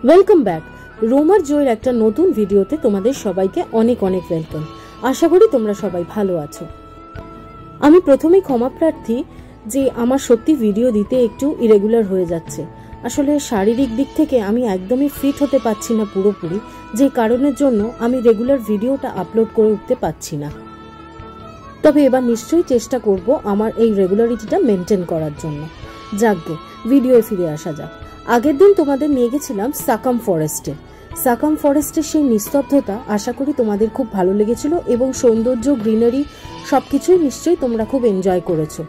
Welcome back. রোমার জয়ের একটা নতুন ভিডিওতে তোমাদের সবাইকে অনেক অনেক ওয়েলকাম। আশা করি তোমরা সবাই ভালো আছো। আমি প্রথমেই ক্ষমা প্রার্থী যে আমার সত্যি ভিডিও দিতে একটু ইরেগুলার হয়ে যাচ্ছে। আসলে শারীরিক দিক থেকে আমি একদমই ফিট হতে পারছি না পুরোপুরি, যে কারণের জন্য আমি রেগুলার ভিডিওটা আপলোড করে উঠতে পারছি না। তবে এবার নিশ্চয়ই চেষ্টা করব আমার এই রেগুলারিটিটা মেনটেন করার জন্য। যাকগে, ভিডিওয়ে ফিরে আসা যাক। আগের দিন তোমাদের নিয়ে গেছিলাম সাকাম ফরেস্টে। সাকাম ফরেস্টের সেই নিস্তব্ধতা আশা করি তোমাদের খুব ভালো লেগেছিল এবং সৌন্দর্য, গ্রিনারি সবকিছুই নিশ্চয়ই তোমরা খুব এনজয় করেছো।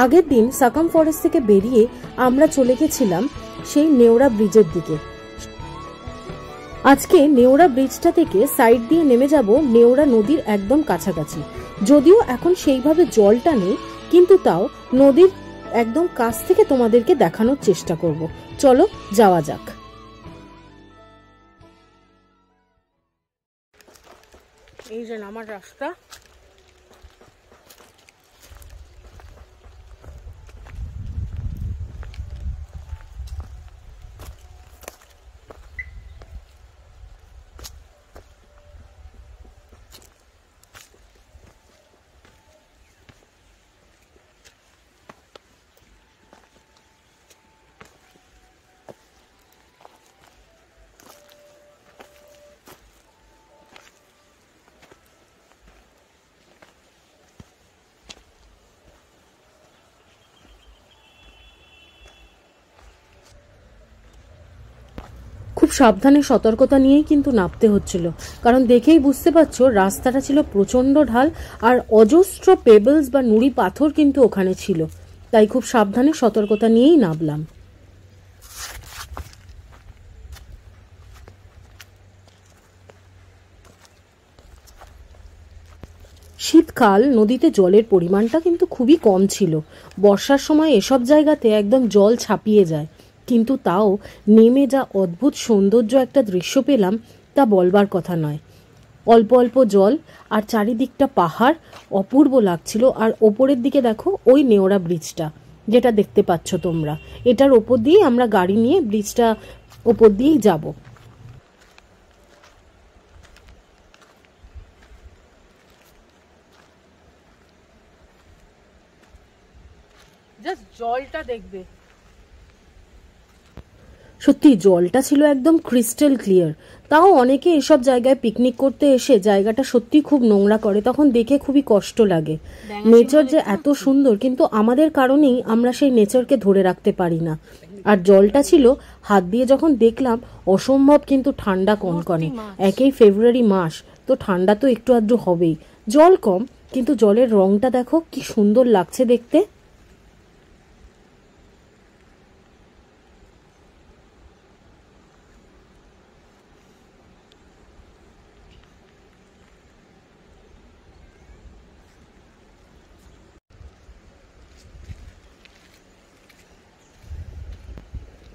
আগের দিন সাকাম ফরেস্ট থেকে বেরিয়ে আমরা চলে গেছিলাম সেই নেওরা ব্রিজের দিকে। আজকে নেওরা ব্রিজটা থেকে সাইড দিয়ে নেমে যাব নেওরা নদীর একদম কাছাকাছি। যদিও এখন সেইভাবে জলটা নেই, কিন্তু তাও নদীর একদম কাছ থেকে তোমাদেরকে দেখানোর চেষ্টা করব। চলো যাওয়া যাক। এই যে নামার রাস্তা। খুব সাবধানে সতর্কতা নিয়েই কিন্তু নামতে হচ্ছিল, কারণ দেখেই বুঝতে পারছো রাস্তাটা ছিল প্রচন্ড ঢাল আর অজস্র পেবলস বা নুড়ি পাথর কিন্তু ওখানে ছিল। তাই খুব সাবধানে সতর্কতা নিয়েই নামলাম। শীতকাল, নদীতে জলের পরিমাণটা কিন্তু খুবই কম ছিল। বর্ষার সময় এসব জায়গাতে একদম জল ছাপিয়ে যায়, কিন্তু তাও নেমে যা অদ্ভুত সৌন্দর্য একটা দৃশ্য পেলাম তা বলবার কথা নয়। অল্প অল্প জল আর চারিদিকটা পাহাড়, অপূর্ব লাগছিল। আর ওপরের দিকে দেখো ওই নেওরা ব্রিজটা যেটা দেখতে পাচ্ছ তোমরা, এটার ওপর দিয়ে আমরা গাড়ি নিয়ে ব্রিজটা ওপর দিয়েই যাব। জাস্ট জলটা দেখবে, সত্যি জলটা ছিল একদম ক্রিস্টাল ক্লিয়ার। তাও অনেকে এসব জায়গায় পিকনিক করতে এসে জায়গাটা সত্যি খুব নোংরা করে, তখন দেখে খুবই কষ্ট লাগে। নেচার যে এত সুন্দর, কিন্তু আমাদের কারণেই আমরা সেই নেচারকে ধরে রাখতে পারি না। আর জলটা ছিল, হাত দিয়ে যখন দেখলাম, অসম্ভব কিন্তু ঠান্ডা কনকনে। একেই ফেব্রুয়ারি মাস, তো ঠান্ডা তো একটু আধটু হবেই। জল কম, কিন্তু জলের রংটা দেখো কি সুন্দর লাগছে দেখতে।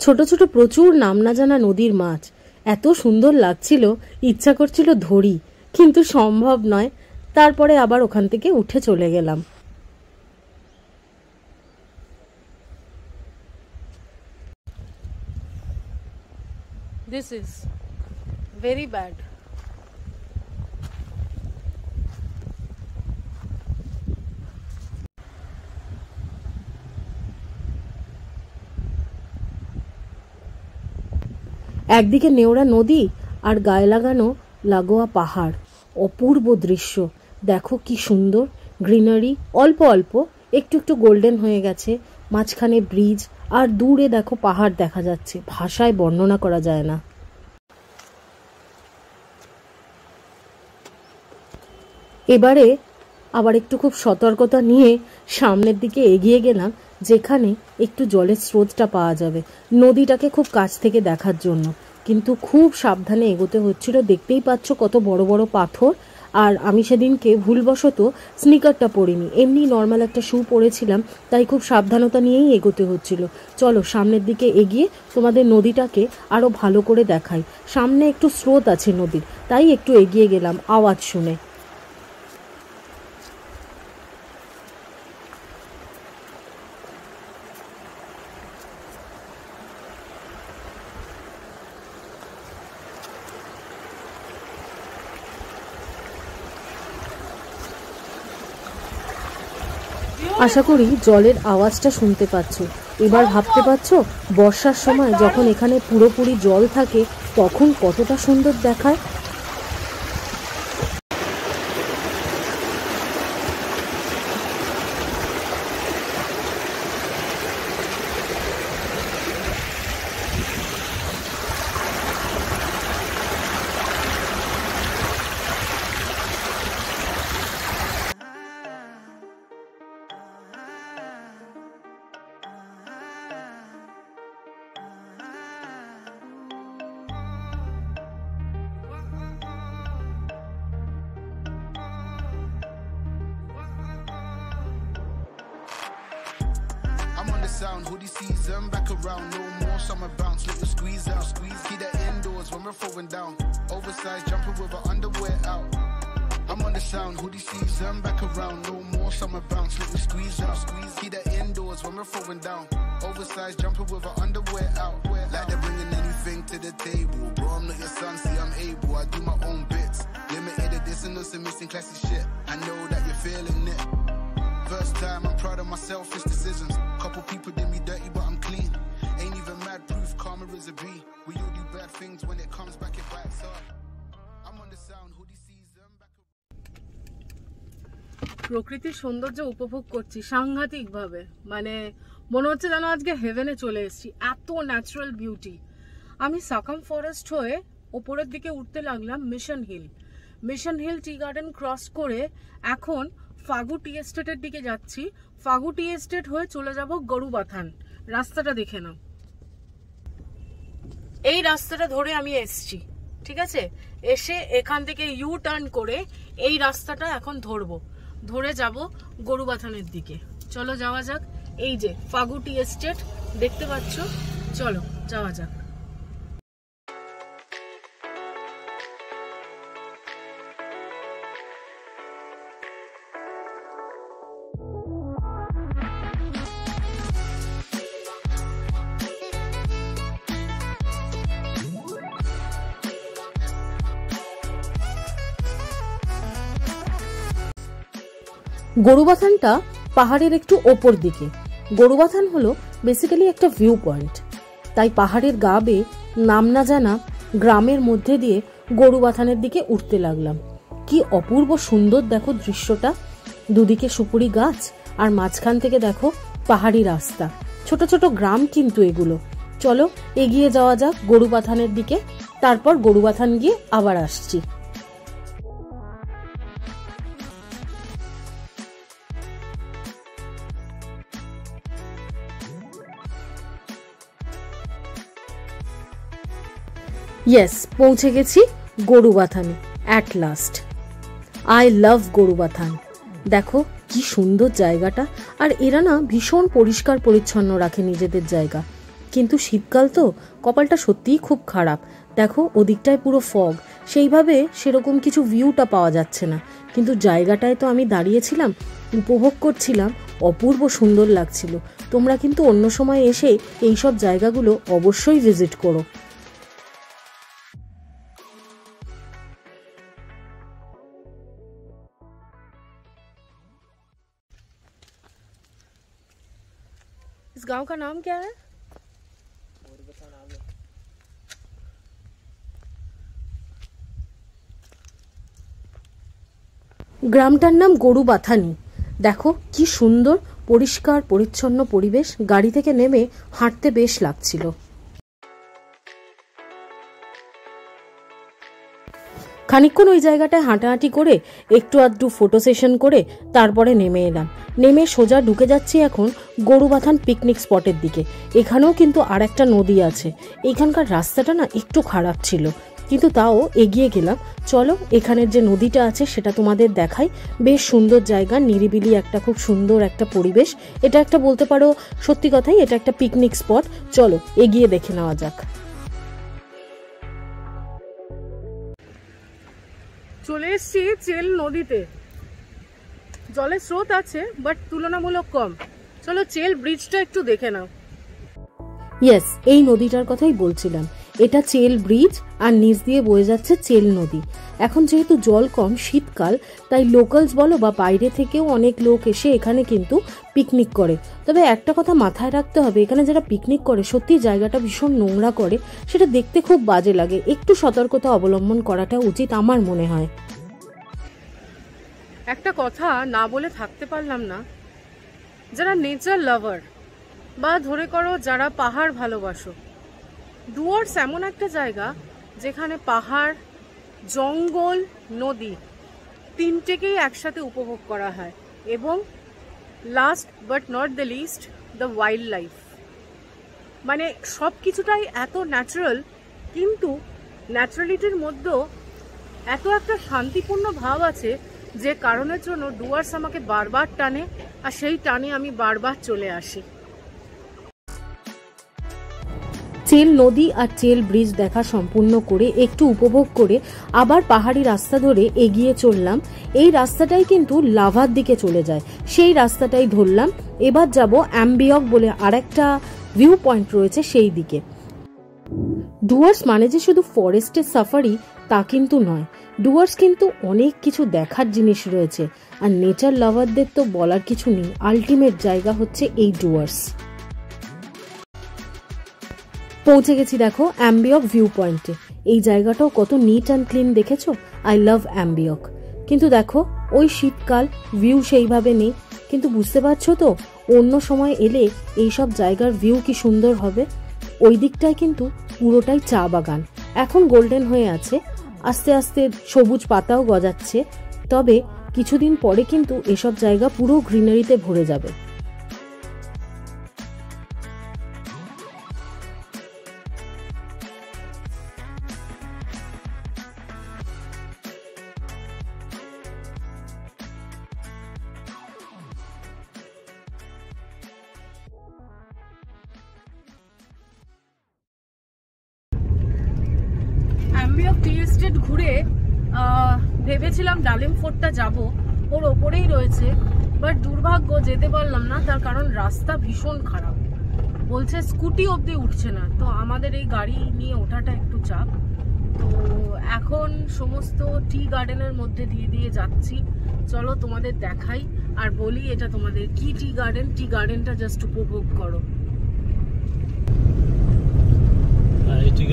ছোট ছোট প্রচুর নাম না জানা নদীর মাছ, এত সুন্দর লাগছিল, ইচ্ছা করছিল ধরি, কিন্তু সম্ভব নয়। তারপরে আবার ওখান থেকে উঠে চলে গেলাম। This is very bad. একদিকে নেওরা নদী আর গায়ে লাগানো লাগোয়া পাহাড়, অপূর্ব দৃশ্য। দেখো কি সুন্দর গ্রিনারি, অল্প অল্প একটু একটু গোল্ডেন হয়ে গেছে, মাঝখানে ব্রিজ, আর দূরে দেখো পাহাড় দেখা যাচ্ছে, ভাষায় বর্ণনা করা যায় না। এবারে আবার একটু খুব সতর্কতা নিয়ে সামনের দিকে এগিয়ে গেলাম, যেখানে একটু জলের স্রোতটা পাওয়া যাবে, নদীটাকে খুব কাছ থেকে দেখার জন্য। কিন্তু খুব সাবধানে এগোতে হচ্ছিল, দেখতেই পাচ্ছ কত বড় বড় পাথর। আর আমি সেদিনকে ভুলবশত স্নিকারটা পরিনি, এমনি নর্মাল একটা শু পরেছিলাম, তাই খুব সাবধানতা নিয়েই এগোতে হচ্ছিল। চলো সামনের দিকে এগিয়ে তোমাদের নদীটাকে আরো ভালো করে দেখাই। সামনে একটু স্রোত আছে নদীর, তাই একটু এগিয়ে গেলাম আওয়াজ শুনে। আশা করি জলের আওয়াজটা শুনতে পাচ্ছ। এবার ভাবতে পারছো বর্ষার সময় যখন এখানে পুরোপুরি জল থাকে তখন কতটা সুন্দর দেখায়। Sound hoodie season back around, no more summer bounce, let the squeeze out, squeeze, keep that indoors when we're throwing down, oversized jumper with our underwear out. I'm on the sound hoodie season back around, no more summer bounce, let the squeeze out, squeeze, keep that indoors when we're throwing down, oversized jumper with our underwear out. Like they're bringing anything to the table, bro, I'm not your son, see I'm able, I do my own bits, limited edition of some missing classic shit, I know that you're feeling it. First time, I'm proud of my selfish decisions. Couple people did me dirty, but I'm clean. Ain't even mad proof, karma is a B. We all do bad things when it comes back, it bites hard. I'm on the sound, hoodie season back. প্রকৃতির সৌন্দর্য উপভোগ করছি সাংঘাতিক ভাবে, মানে মনে হচ্ছে যেন আজকে হেভেনে চলে এসেছি, এত ন্যাচারাল বিউটি। আমি সাকাম ফরেস্ট হয়ে ওপরের দিকে উঠতে লাগলাম mission hill tea garden cross করে এখন ফাগু টি এস্টেটের দিকে যাচ্ছি। ফাগু টি এস্টেট হয়ে চলে যাব গরুবাথান। রাস্তাটা দেখে নাও, এই রাস্তাটা ধরে আমি এসছি, ঠিক আছে। এসে এখান থেকে ইউ টার্ন করে এই রাস্তাটা এখন ধরে যাব গরুবাথানের দিকে। চলো যাওয়া যাক। এই যে ফাগু টি এস্টেট দেখতে পাচ্ছ, চলো যাওয়া যাক। গরুবাথানটা পাহাড়ের একটু ওপর দিকে। গরুবাথান হলো বেসিক্যালি একটা ভিউ পয়েন্ট, তাই পাহাড়ের গা বেয়ে নাম না জানা গ্রামের মধ্যে দিয়ে গরুবাথানের দিকে উঠতে লাগলাম। কি অপূর্ব সুন্দর দেখো দৃশ্যটা, দুদিকে সুপুরি গাছ আর মাঝখান থেকে দেখো পাহাড়ি রাস্তা, ছোট ছোট গ্রাম কিন্তু এগুলো। চলো এগিয়ে যাওয়া যাক গরুবাথানের দিকে, তারপর গরুবাথান গিয়ে আবার আসছি। ইয়েস, পৌঁছে গেছি গরুবাথানে at last. I love Gorubathan. দেখো কি সুন্দর জায়গাটা, আর এরা না ভীষণ পরিষ্কার পরিচ্ছন্ন রাখে নিজেদের জায়গা। কিন্তু শীতকাল তো, কপালটা সত্যিই খুব খারাপ। দেখো ওদিকটায় পুরো ফগ, সেইভাবে সেরকম কিছু ভিউটা পাওয়া যাচ্ছে না। কিন্তু জায়গাটায় তো আমি দাঁড়িয়েছিলাম, উপভোগ করছিলাম, অপূর্ব সুন্দর লাগছিল। তোমরা কিন্তু অন্য সময় এসে এইসব জায়গাগুলো অবশ্যই ভিজিট করো। इस गांव का नाम क्या है? গ্রামটার নাম গরুবাথানি। দেখো কি সুন্দর পরিষ্কার পরিচ্ছন্ন পরিবেশ, গাড়ি থেকে নেমে হাঁটতে বেশ লাগছিল। খানিকক্ষণ ওই জায়গাটায় হাঁটাহাঁটি করে একটু আধটু ফটো সেশন করে তারপরে নেমে এলাম। নেমে সোজা ঢুকে যাচ্ছি এখন গরুবাথান পিকনিক স্পটের দিকে। এখানেও কিন্তু আর একটা নদী আছে। এখানকার রাস্তাটা না একটু খারাপ ছিল, কিন্তু তাও এগিয়ে গেলাম। চলো এখানের যে নদীটা আছে সেটা তোমাদের দেখাই। বেশ সুন্দর জায়গা, নিরিবিলি একটা খুব সুন্দর একটা পরিবেশ। এটা একটা বলতে পারো সত্যি কথাই এটা একটা পিকনিক স্পট। চলো এগিয়ে দেখে নেওয়া যাক। চলে এসছি চেল নদীতে। জলের স্রোত আছে বাট তুলনামূলক কম। চলো চেল ব্রিজটা একটু দেখে নাও। ইয়েস, এই নদীটার কথাই বলছিলাম। এটা চেল ব্রিজ আর নিচ দিয়ে বয়ে যাচ্ছে চেল নদী। এখন যেহেতু জল কম, শীতকাল, তাই লোকালস বলো বা বাইরে থেকেও অনেক লোক এসে এখানে কিন্তু পিকনিক করে। তবে একটা কথা মাথায় রাখতে হবে, এখানে যারা পিকনিক করে সত্যি জায়গাটা ভীষণ নোংরা করে, সেটা দেখতে খুব বাজে লাগে। একটু সতর্কতা অবলম্বন করাটা উচিত আমার মনে হয়। একটা কথা না বলে থাকতে পারলাম না, যারা নেচার লাভার বা ধরে করো যারা পাহাড় ভালোবাসো, ডুয়ার্স এমন একটা জায়গা যেখানে পাহাড়, জঙ্গল, নদী তিনটেকেই একসাথে উপভোগ করা হয়। এবং last but not the least, the wild life. মানে সব কিছুটাই এত ন্যাচারাল, কিন্তু ন্যাচারালিটির মধ্যেও এত একটা শান্তিপূর্ণ ভাব আছে, যে কারণের জন্য ডুয়ার্স আমাকে বারবার টানে, আর সেই টানে আমি বারবার চলে আসি। চেল নদী আর চেল ব্রিজ দেখা সম্পূর্ণ করে একটু উপভোগ করে আবার পাহাড়ি রাস্তা ধরে এগিয়ে চললাম। এই রাস্তাটাই কিন্তু লাভার দিকে চলে যায়, সেই রাস্তাটাই ধরলাম। এবার যাব অ্যাম্বিয়ক বলে আরেকটা ভিউ পয়েন্ট রয়েছে সেই দিকে। ডুয়ার্স মানে যে শুধু ফরেস্টের সাফারি তা কিন্তু নয়, ডুয়ার্স কিন্তু অনেক কিছু দেখার জিনিস রয়েছে, আর নেচার লাভারদের তো বলার কিছু নেই। আলটিমেট জায়গা হচ্ছে এই ডুয়ার্স। পৌঁছে গেছি দেখো অ্যাম্বিয়ক ভিউ পয়েন্টে। এই জায়গাটাও কত নিট অ্যান্ড ক্লিন, দেখেছো? I love Ambiok. কিন্তু দেখো ওই শীতকাল, ভিউ সেইভাবে নেই, কিন্তু বুঝতে পারছো তো অন্য সময় এলে এইসব জায়গার ভিউ কি সুন্দর হবে। ওই দিকটায় কিন্তু পুরোটাই চা বাগান, এখন গোল্ডেন হয়ে আছে, আস্তে আস্তে সবুজ পাতাও গজাচ্ছে। তবে কিছুদিন পরে কিন্তু এসব জায়গা পুরো গ্রিনারিতে ভরে যাবে। অ্যাম্বিয়ক টি এস্টেট ঘুরে ভেবেছিলাম ডালিম ফোর্টটা যাব, ওর ওপরেই রয়েছে, বাট দুর্ভাগ্য যেতে পারলাম না, তার কারণ রাস্তা ভীষণ খারাপ। বলছে স্কুটি অবধি উঠছে না, তো আমাদের এই গাড়ি নিয়ে ওঠাটা একটু চাপ। তো এখন সমস্ত টি গার্ডেনের মধ্যে দিয়ে যাচ্ছি। চলো তোমাদের দেখাই আর বলি এটা তোমাদের কি টি গার্ডেন। টি গার্ডেনটা জাস্ট উপভোগ করো।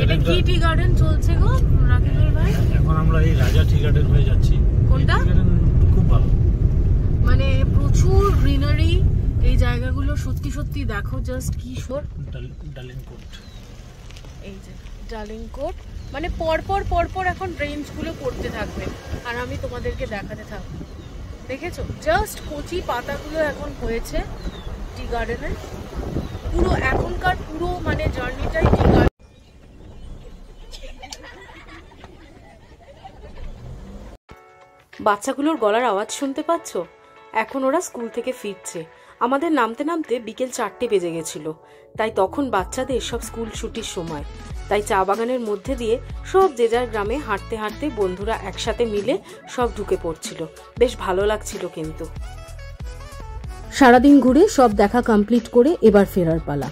এটা কি টি গার্ডেন চলছে গো রাকিবুল ভাই? এখন আমরা এই রাজা টি গার্ডেন হয়ে যাচ্ছি। কোনটা? খুব ভালো, মানে প্রচুর গ্রিনারি। এই জায়গাগুলো সত্যি সত্যি দেখো, জাস্ট কি সুন্দর। ডালিংকোট, এই যে ডালিংকোট, মানে পরপর এখন রেঞ্জগুলো পড়তে থাকবে আর আমি তোমাদেরকে দেখাতে থাকবো। দেখেছো জাস্ট কচি পাতাগুলো এখন হয়েছে টি গার্ডেনের। পুরো এখনকার পুরো মানে জার্নিটাই টি গার্ডেন। বাচ্চাগুলোর গলার আওয়াজ শুনতে পাচ্ছ? এখন ওরা স্কুল থেকে ফিরছে। আমাদের নামতে নামতে বিকেল 4টে বেজে গেছিল, তাই তখন বাচ্চাদের সব স্কুল ছুটির সময়। তাই চা বাগানের মধ্যে দিয়ে সব যে যার গ্রামে হাঁটতে হাঁটতে বন্ধুরা একসাথে মিলে সব ঢুকে পড়ছিল। বেশ ভালো লাগছিল। কিন্তু সারাদিন ঘুরে সব দেখা কমপ্লিট করে এবার ফেরার পালা।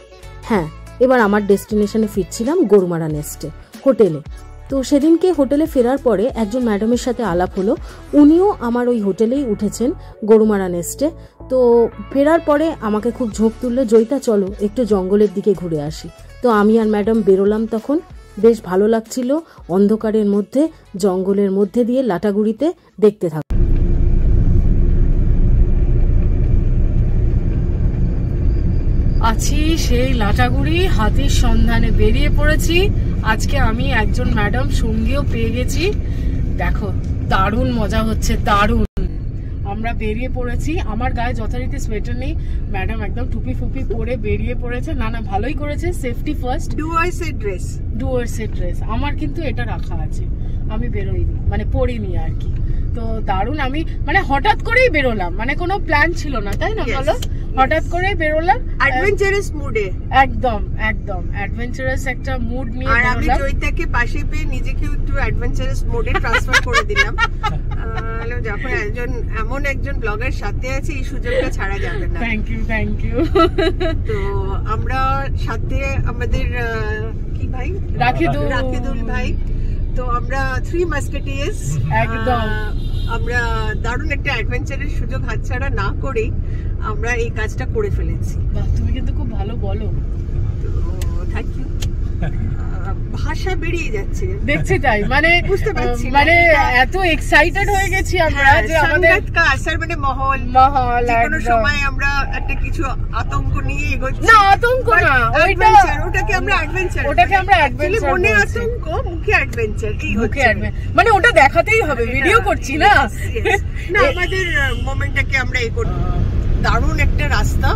হ্যাঁ, এবার আমার ডেস্টিনেশনে ফিরছিলাম গরুমারা নেস্টে, হোটেলে। তো সেদিনকে হোটেলে ফেরার পরে একজন ম্যাডামের সাথে আলাপ হলো, উনিও আমার ওই হোটেলেই উঠেছেন গরুমারা নেস্টে। তো ফেরার পরে আমাকে খুব ঝোঁক তুললো, জয়িতা চলো একটু জঙ্গলের দিকে ঘুরে আসি। তো আমি আর ম্যাডাম বেরোলাম। তখন বেশ ভালো লাগছিল অন্ধকারের মধ্যে জঙ্গলের মধ্যে দিয়ে লাটাগুড়িতে দেখতে থাক। আছি সেই লাটাগুড়ি, হাতির সন্ধানে বেরিয়ে পড়েছি। আজকে আমি একজন ম্যাডাম সঙ্গীও পেয়ে গেছি। দেখো দারুণ মজা হচ্ছে, দারুণ। আমরা বেরিয়ে পড়েছি, আমার গায়ে যথারীতি সোয়েটার নেই, ম্যাডাম একদম টুপি ফুপি পরে বেরিয়ে পড়েছে। না ভালোই করেছে, সেফটি ফার্স্ট। ডুয়ার্স এর ড্রেস আমার কিন্তু এটা রাখা আছে, আমি বেরোইনি, মানে পরিনি আর কি। তো দারুণ, আমি মানে হঠাৎ করেই বেরোলাম, মানে কোনো প্ল্যান ছিল না, তাই না বলো? হঠাৎ করে বেরোলাম অ্যাডভেঞ্চারাস মুডে, একদম অ্যাডভেঞ্চারাস একটা মুড নিয়ে। আর আমি জয়িতাকে পাশে পেয়ে নিজেকে একটু অ্যাডভেঞ্চারাস মোডে ট্রান্সফার করে দিলাম। যখন এমন একজন ব্লগার সাথে আছে, এই সুযোগটা ছাড়া যাবে না। Thank you. তো আমরা সাথে আমাদের কি কি ভাই, রাখিদুল ভাই। তো আমরা 3 মাস্কেটিয়ার্স, একদম আমরা দারুণ একটা অ্যাডভেঞ্চারের সুযোগ হাতছাড়া না করেই আমরা এই কাজটা করে ফেলেছি। তুমি কিন্তু খুব ভালো বলো, তো থ্যাংক ইউ। ভাষা বেরিয়ে যাচ্ছে, দেখছি তাই, মানে বুঝতে পারছি, মানে এত এক্সাইটেড হয়ে গেছি আমরা যে আমাদের আসার মানে মহল কোনো সময় আমরা একটা কিছু আতঙ্ক নিয়ে এগোচ্ছি। না আতঙ্ক না, ওটাকে আমরা অ্যাডভেঞ্চার, মনে আতঙ্ক, মুখে অ্যাডভেঞ্চার, মানে ওটা দেখাতেই হবে, ভিডিও করছি না, না আমাদের মোমেন্টটাকে আমরা এই করব। দারুণ একটা রাস্তা,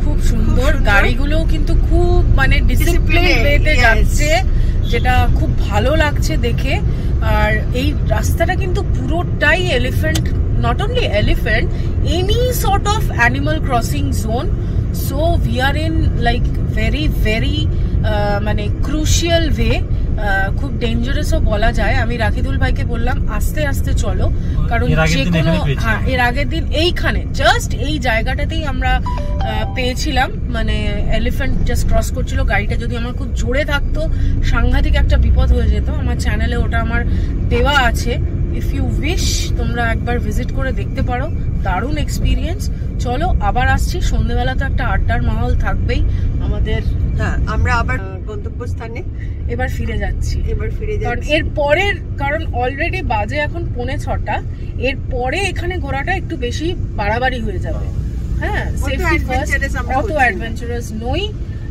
খুব সুন্দর, গাড়িগুলোও কিন্তু খুব মানে ডিসিপ্লিন ওয়েতে যাচ্ছে, যেটা খুব ভালো লাগছে দেখে। আর এই রাস্তাটা কিন্তু পুরোটাই elephant, not only elephant, any sort of animal crossing zone. So we are in like very very মানে ক্রুশিয়াল ওয়ে, খুব ডেঞ্জারাসও বলা যায়। আমি রাখিদুল ভাইকে বললাম আস্তে আস্তে চলো, কারণ যে কোনো, হ্যাঁ এর আগের দিন এইখানে জাস্ট এই জায়গাটাতেই আমরা পেয়েছিলাম, মানে এলিফ্যান্ট জাস্ট ক্রস করছিল, গাড়িটা যদি আমার খুব জোরে থাকতো সাংঘাতিক একটা বিপদ হয়ে যেত। আমার চ্যানেলে ওটা আমার দেওয়া আছে, ইফ ইউ উইশ তোমরা একবার ভিজিট করে দেখতে পারো, দারুণ এক্সপিরিয়েন্স। চলো আবার আসছি, সন্ধ্যেবেলা তো একটা আড্ডার মাহল থাকবেই আমাদের। হ্যাঁ আমরা আবার গন্তব্যস্থানে এবার ফিরে যাচ্ছি, কারণ এর পরের, কারণ অলরেডি বাজে এখন 5:45, এর পরে এখানে ঘোরাটা একটু বেশি বাড়াবাড়ি হয়ে যাবে। হ্যাঁ সেফটি ফার্স্ট, অত অ্যাডভেঞ্চারাস নই।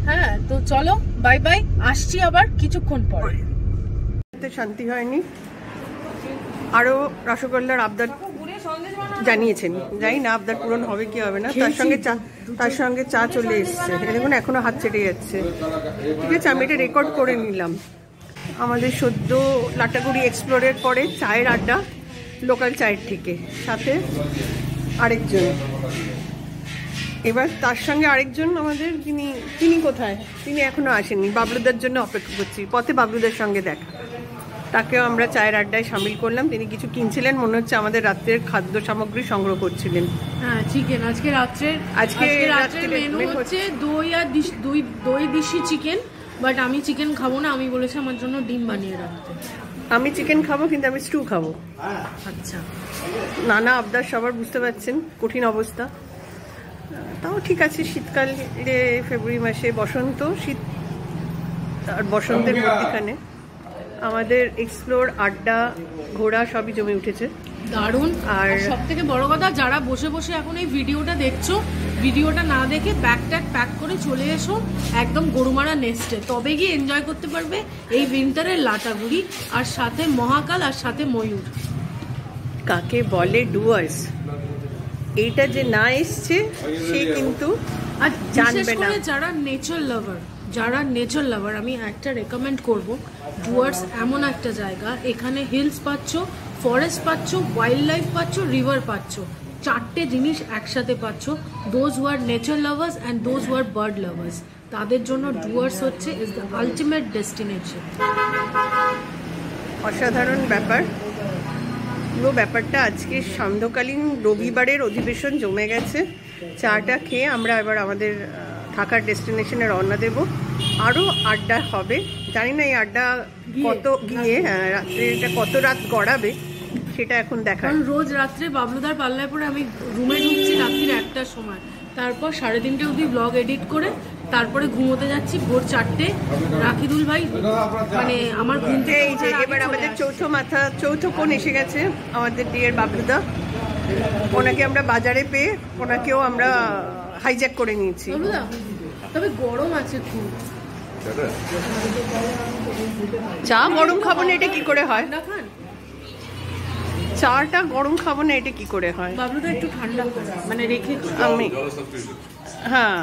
হ্যাঁ তো চলো বাই বাই, আসছি আবার কিছুক্ষণ পরে। শান্তি হয়নি, আরো রসগোল্লার আবদার জানিয়েছেন, জানি না আবদার পূরণ হবে কি হবে না। তার সঙ্গে চা চলে এসছে, দেখুন এখনো হাত চেটে যাচ্ছে। ঠিক আছে, আমি এটা রেকর্ড করে নিলাম। আমাদের সদ্য লাটাগুড়ি এক্সপ্লোরের পরে চায়ের আড্ডা, লোকাল চায়ের থেকে, সাথে আরেকজন, এবার তার সঙ্গে আরেকজন আমাদের, তিনি কোথায়, তিনি এখনো আসেননি, বাবলুদার জন্য অপেক্ষা করছি। পথে বাবলুদার সঙ্গে দেখা, তাকেও আমরা চায়ের আড্ডায় সামিল করলাম। তিনি কিছু কিনছিলেন, মনে হচ্ছে আমাদের রাত্রের খাদ্য সামগ্রী সংগ্রহ করছিলেন। হ্যাঁ চিকেন, আজকে রাত্রের মেনু হচ্ছে দই দিশি চিকেন, বাট আমি চিকেন খাবো না, আমি বলেছি আমার জন্য ডিম বানিয়ে রাখতে। আমি চিকেন খাবো, কিন্তু আমি স্টু খাবো। আচ্ছা, নানা আবদার সবার, বুঝতে পারছেন কঠিন অবস্থা, তাও ঠিক আছে। শীতকালে ফেব্রুয়ারি মাসে বসন্ত, শীত আর বসন্তের মধ্যখানে আমাদের এক্সপ্লোর, আড্ডা, ঘোরা সবই জমে উঠেছে, দারুণ। আর সব থেকে বড় কথা, যারা বসে বসে এখন এই ভিডিওটা দেখছো, ভিডিওটা না দেখে ব্যাগ ট্যাগ প্যাক করে চলে এসো একদম গরুমারা নেস্টে, তবে গিয়ে এনজয় করতে পারবে এই উইন্টারের লাটাগুড়ি, আর সাথে মহাকাল, আর সাথে ময়ূর। কাকে বলে ডুয়ার্স, এইটা যে না এসছে সে কিন্তু আর জানবে না। যারা নেচার লাভার, আমি একটা রেকমেন্ড করব, ডুয়ার্স এমন একটা জায়গা, এখানে হিলস পাচ্ছ, ফরেস্ট পাচ্ছ, ওয়াইল্ড লাইফ পাচ্ছ, রিভার পাচ্ছ, 4টে জিনিস একসাথে পাচ্ছ। Those who are nature lovers and those who are bird lovers, তাদের জন্য ডুয়ার্স হচ্ছে ইজ দ্য আলটিমেট ডেস্টিনেশন। অসাধারণ ব্যাপার, পুরো ব্যাপারটা আজকে সান্ধ্যকালীন রবিবারের অধিবেশন জমে গেছে। চাটা খেয়ে আমরা এবার আমাদের থাকার ডেস্টিনেশনে রওনা দেব। আরও আড্ডা হবে, জানি না এই আড্ডা কত গিয়ে রাত্রে এটা কত রাত গড়াবে সেটা এখন দেখা। রোজ রাত্রে বাবলুদার পাল্লায় পরে আমি রুমে ঢুকছি রাত্রির 1টার সময়, তারপর 3:30 অবধি ব্লগ এডিট করে তারপরে ঘুমোতে যাচ্ছি ভোর 4টে। রাখিদুল ভাই মানে আমার ঘুম থেকে এই যে এবার আমাদের চৌথ কোণ এসে গেছে, আমাদের ডিয়ার বাবলুদা। ওনাকে আমরা বাজারে পেয়ে ওনাকেও আমরা হাইজ্যাক করে নিয়েছি। তবে গরম আছে খুব, চা গরম খাবো না, এটা কি করে হয়? চাটা গরম খাবো না, এটা কি করে হয়? বাবলুদা একটু ঠান্ডা মানে রেখে আমি, হ্যাঁ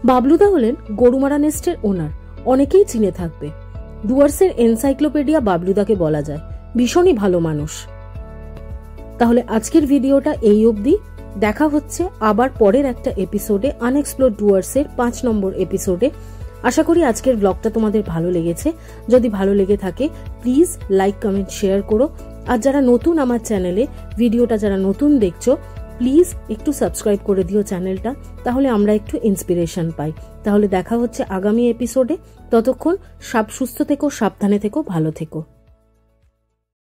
বাবলুদা হলেন গরুমারা নেস্টের ওনার, অনেকেই চিনে থাকবে। ডুয়ার্সের এনসাইক্লোপিডিয়া বাবলুদাকে বলা যায়, ভীষণই ভালো মানুষ। তাহলে আজকের ভিডিওটা এই অবধি, দেখা হচ্ছে আবার পরের একটা এপিসোডে, আনএক্সপ্লোরড ডুয়ার্সের 5 নম্বর এপিসোডে। আশা করি আজকের ব্লগটা তোমাদের ভালো লেগেছে। যদি ভালো লেগে থাকে প্লিজ লাইক, কমেন্ট, শেয়ার করো। আর যারা নতুন আমার চ্যানেলে, ভিডিওটা যারা নতুন দেখছো প্লিজ একটু সাবস্ক্রাইব করে দিও চ্যানেলটা, তাহলে আমরা একটু ইন্সপিরেশন পাই। তাহলে দেখা হচ্ছে আগামী এপিসোডে। ততক্ষণ সব সুস্থ থেকো, সাবধানে থেকো, ভালো থেকো।